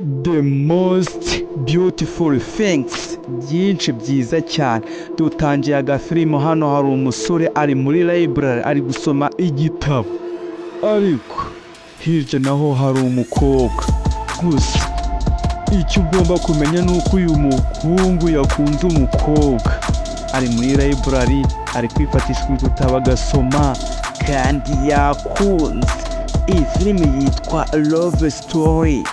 The most beautiful things, byinshi byiza cyane. Dutangiye agafilimo, hano hari umusore ari muri library ari gusoma igitabo, ariko hirya naho hari umukobwa. Gusa icyo ugomba kumenya ni uko uyu muhungu yakunze umukobwa. Ari muri library ari kwifatisha igitabo agasoma kandi yakunze. Iyi filime yitwa Love Story.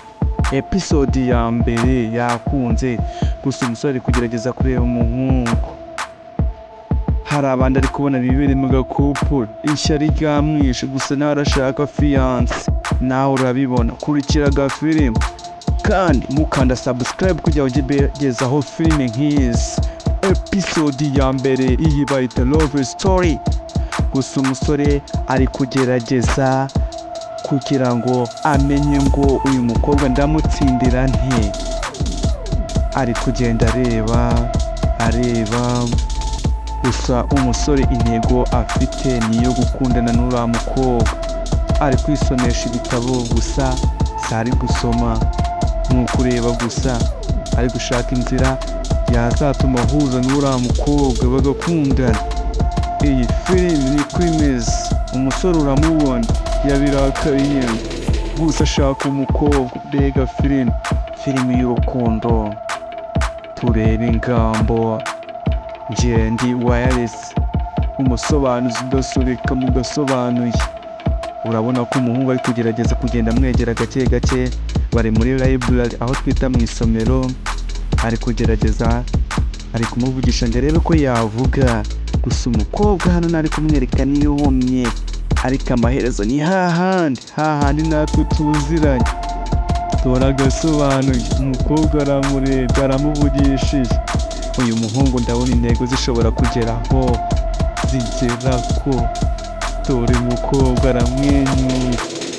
Episode ya mbere yakunze. Gusa umusore ari kugerageza kureba umuhungu. Hari abandi ari kubona bibiri mu gakupure. Ishyari ryamwishe, gusa nawe arashaka fiance. Nawe urabibona. Kurikira agafilime kandi mukanda subscribe kugira ngo ujye ugezaho filime nk'izi. Episode ya mbere iyi bayita Love Story. Gusa umusore ari kugerageza kugira ngo amenye ngo uyu mukobwa ndamutsindira nte. Ari kugenda areba. Gusa umusore intego afite niyo gukundana n'uriya mukobwa. Ari kwisomesha ibitabo gusa sari gusoma, ni ukureba gusa. Ari gushaka inzira yazatuma ahuza n'uriya mukobwa bagakundana. Iyi filime ni kwimeza. Umusore uramubona yabirakariye, gusa ashaka umukobwa. Mbega filime y'urukundo. Turebe ingambo Ngendi Wireless, umusobanuzi udasobeka mudasobanuye. Urabona ko umuhungu ari kugerageza kugenda amwegera gake gake. Bari muri library aho twita mu isomero. Ari kugerageza, ari kumuvugisha ngo arebe ko yavuga. Gusa umukobwa hano ntari kumwereka niyomye, ariko amaherezo ni hahandi natwe tuziranye. Tora agasobanuye. Umukobwa aramurebye, aramuvugishije. Uyu muhungu ndabona intego zishobora kugeraho zigerako. Dore umukobwa aramwenyura.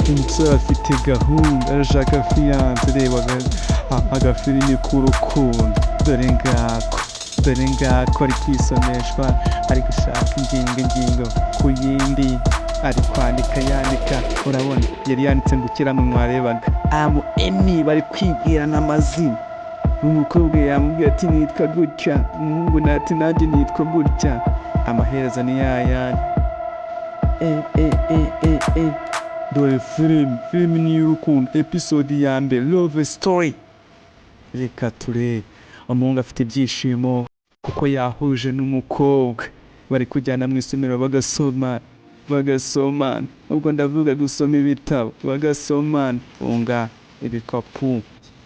Umusore afite gahunda, arashaka fiance. Reba agafilimi k'urukundo. Dore ngako ari kwisomeshwa, ari gushaka ingingo ku yindi. Ari kwandika yandika. Urabona yari yanditse ngo ukiranuka mwarebaga Emi. Bari kwibwirana amazina. Umukobwa yamubwiye ati nitwa gutya, umuhungu nati nanjye nitwa gutya. Amaherezo ni yayandi. Dore filime ni y'urukundo. Episode ya mbere Love Story. Reka turebe. Umuhungu afite ibyishimo kuko yahuje n'umukobwa. Bari kujyana mu isomero bagasomana. Ubwo ndavuga gusoma ibitabo. Bagasomana. Unga ibikapu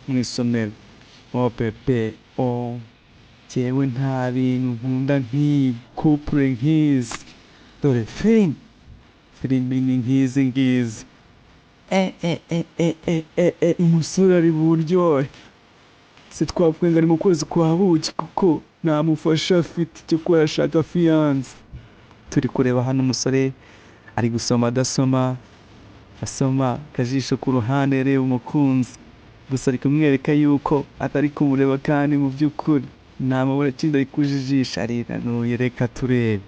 mu isomero. Pepe. Jyewe nta bintu nkunda nk'iyi couple nk'izi. Dore filime ni nk'izi ngizi. Umusore ari buryohe. Se twavuga ngo ari mu kwezi kwa buki kuko nta mufasha afite cyo kuba ashaka fiance. Turi kureba hano umusore ari gusoma adasoma. Asoma akajisho ku ruhande areba umukunzi. Gusa ari kumwereka yuko atari kumureba kandi mu by'ukuri nta mabura kindi ari kujijisha. Ariranuye. Reka turebe.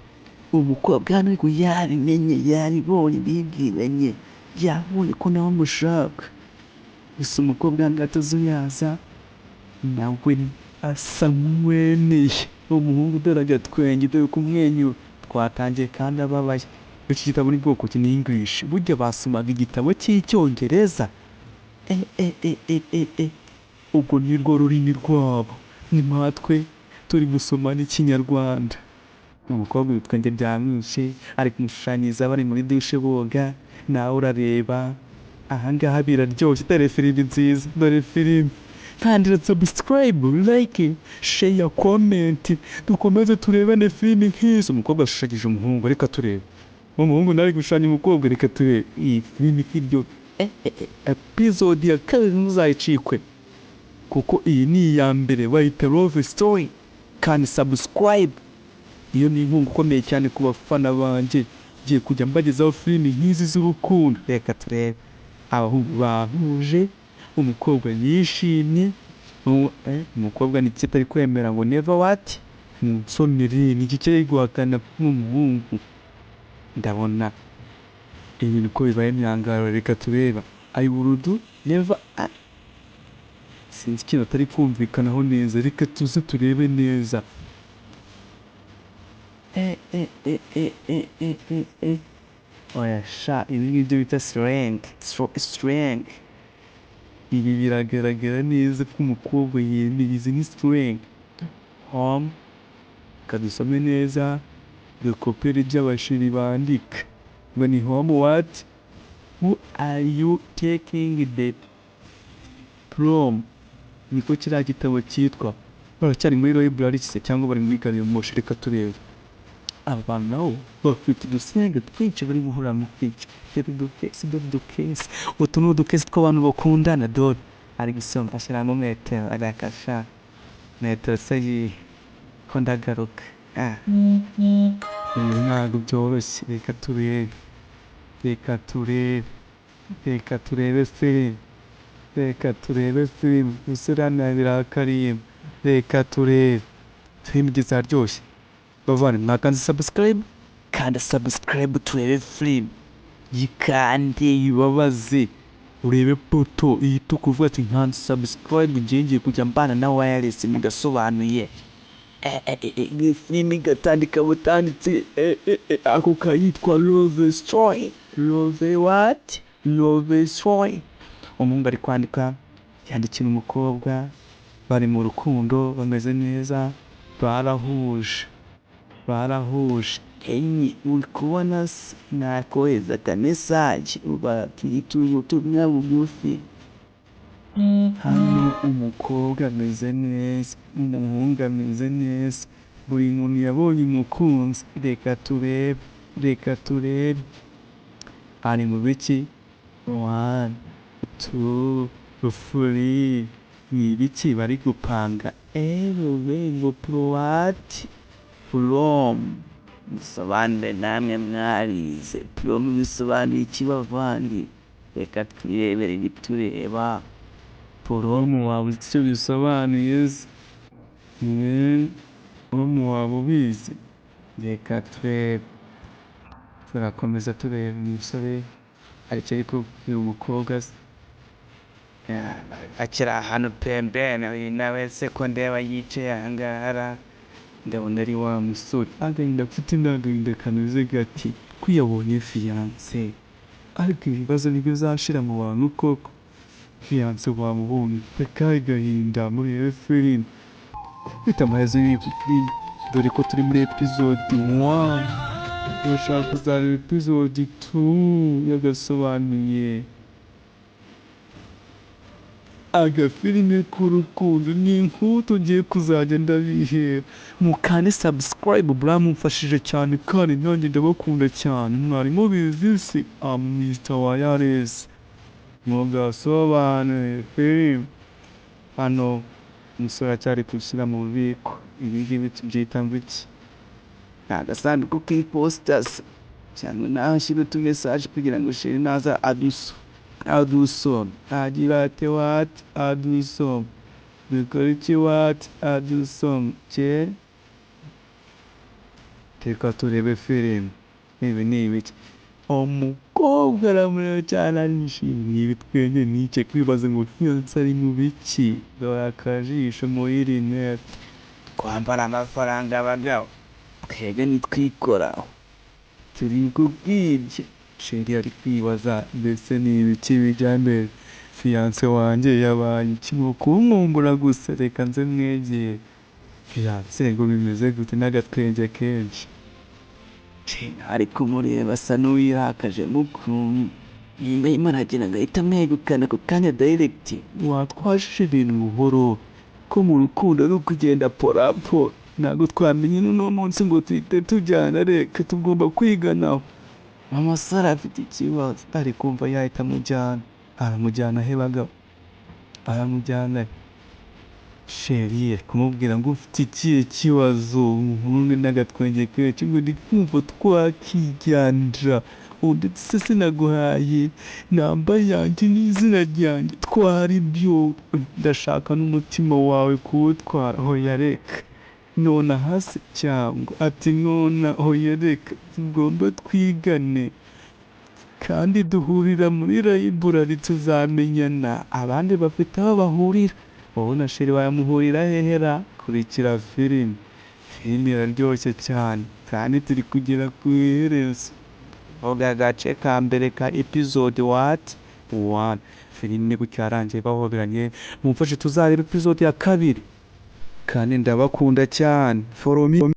Umukobwa hano ariko yabimenye, yaribonye, bibwiranye. Yabonye ko nawe amushaka. Gusa umukobwa hano atazuyaza. Nawe asa nk'uweneye. Umuhungu dore agatwenge, dore kumwenyura. Twatangiye kandi ababaye. Iki gitabo ni bwoko ki? Ni English. Burya basomaga igitabo cy'icyongereza. Ubwo ni rwo rurimi rwabo. Ni matwe turi gusoma n'ikinyarwanda. Umukobwa ibitwenge byamwishe. Ari kumushushanyiriza bari muri dushe boga. Nawe urareba. Ahangaha biraryoshye. Dore filime nziza. Dore filime. Kandira subscribe, like, share, comment. Dukomeze turebane filime nk'izo. Umukobwa ashushanyije umuhungu. Reka turebe. Umuhungu nari gushushanya umukobwa. Reka turebe. Iyi filime iryo. Episode ya kabiri ntuzayicikwe, kuko iyi ni iya mbere. Bayita Love Story. Kandi subscribe. Iyo ni inkunga ikomeye cyane ku bafana banjye. Ngiye kujya mbagezaho filime nk'izi z'urukundo. Reka turebe. Abahungu bahuje. Umukobwa yishimye. Umukobwa ni iki atari kwemera ngo never what? Nsomere ni iki cyari guhakana nk'umuhungu. Ndabona ibintu ko bibaye imyangaro. Reka tureba. I would never sinzi ikintu atari kumvikanaho neza, reka tuze turebe neza. Oya sha, ibi ngibyo bita slang. Ibi biragaragara neza ko umukobwa yemeye, izi ni slang. Home, kadusome neza, dukopere iby'abashiri bandika. Ngo ni home what? Who are you taking the prom? Niko kiriya gitabo cyitwa. Baracyari muri library se cyangwa bari muri gari ya moshi, reka turebe. Aba bantu nabo bafite udusenge twinshi bari guhura mu kwica. Udukesi. Utu ni udukesi tw'abantu bakundana dore. Ari gusoma ashyiramo metero agakasha. Metero se ko ndagaruka. Ibi ntabwo byoroshye, reka turebe. Reka turebe film. Usurana birakariye. Reka turebe. Film izaryoshye. Bavane mwakanze subscribe, kanda subscribe turebe film. Yikande ibabaze. Urebe poto ihita kuvuga ati nkanze subscribe ngiye kujya mbana na wireless mugasobanuye. Film gatandika butanditse ako kayitwa Love Story. Love what? Love Story. Umuhungu ari kwandika yandikira umukobwa, bari mu rukundo bameze neza, barahuje. Uri kubona nakohereza ka message ubutumwa bugufi. Hano umukobwa ameze neza, umuhungu ameze neza, buri muntu yabonye umukunzi. Reka turebe. Ari mu biki? 1, 2, 3. Ni ibiki bari gupanga? Ngo what? Prom. Musobanure namwe mwarize. Prom bisobanuye iki bavandi? Reka twirebere ibitureba. Prom waba uzi icyo bisobanuye se? Prom waba ubizi? Reka turebe. Turakomeza tureba umusore ari kubwira umukobwa akiri ahantu pembeni. Nawe se ko ndeba yicaye ahangaha ndabona ari wa musore. Agahinda afite n'agahinda kameze gati ko yabonye fiance. Ariko ibibazo nibyo bizashira mu bantu koko. Fiance wamubonye akahe gahinda muri film. Bita amaherezo y'ibintu dore ko turi muri episode 1. Urashaka kuzareba episode 2 yagasobanuye. Agafilime k'urukundo ni inkuru tugiye kuzajya ndabihera. Mukande subscribe buramumfashije cyane kandi nanjye ndabakunda cyane. Mwari mubizi se? Mr. Wireless. Mugasobanuye film. Hano umusore acyari gushyira mu bubiko. Ibi ngibi tubyita iki? Agasanduku k'ipositasi cyangwa naho nshyira utumesage kugira ngo sheri naza adusome. Agira ati what? Adusome. Dukora iki what? Adusome. Reka turebe film. Ibi ni ibiki? Umukobwa aramureba cyane arishimye. Ibi twenge nice kwibaza ngo fiance ari mu biki? Dore akajisho muri rinete. Kwambara amafaranga abagabo. Twebwe nitwikoraho. Turi kubwibye. Sheri ari kwibaza mbese ni ibiki bijya mbere. Fiance wanjye yabaye iki ngo kunkumbura gusa? Reka nze mwegere. Fiance ngo bimeze gute n'agatwenge kenshi? Ari kumureba asa n'uwirakaje mukuntu. Nimba Imana agira ngo ahita amwegukana ako kanya direct. Watwashije ibintu buhoro. Ko mu rukundo ari ukugenda porapo. Ntabwo twamenye n'uno munsi ngo tuhite tujyana. Reka tugomba kwiganaho. Amasaro afite ikibazo ari kumva yahita amujyana. Aramujyana he bagabo? Aramujyana sheri kumubwira ngo ufite ikihe kibazo? Umuhungu n'agatwenge kenshi ngo ndi kumva twakijyanira. Ndetse sinaguhaye namba yanjye n'izina ryanjye twari byo. Ndashaka n'umutima wawe kuwutwara. Hoya reka. Nona hasi cyangwa ati nona hoya reka. Tugomba twigane kandi duhurira muri library tuzamenyana. Abandi bafite aho bahurira. wowe na sheri wawe muhurira hehera kurikira filime iraryoshye cyane kandi turi kugera ku iherezo. Vuga agace ka mbere ka episode what 1. Filime gutya yarangiye bahoberanye, mumfashe tuzareba episode ya kabiri kandi ndabakunda cyane. Follow me.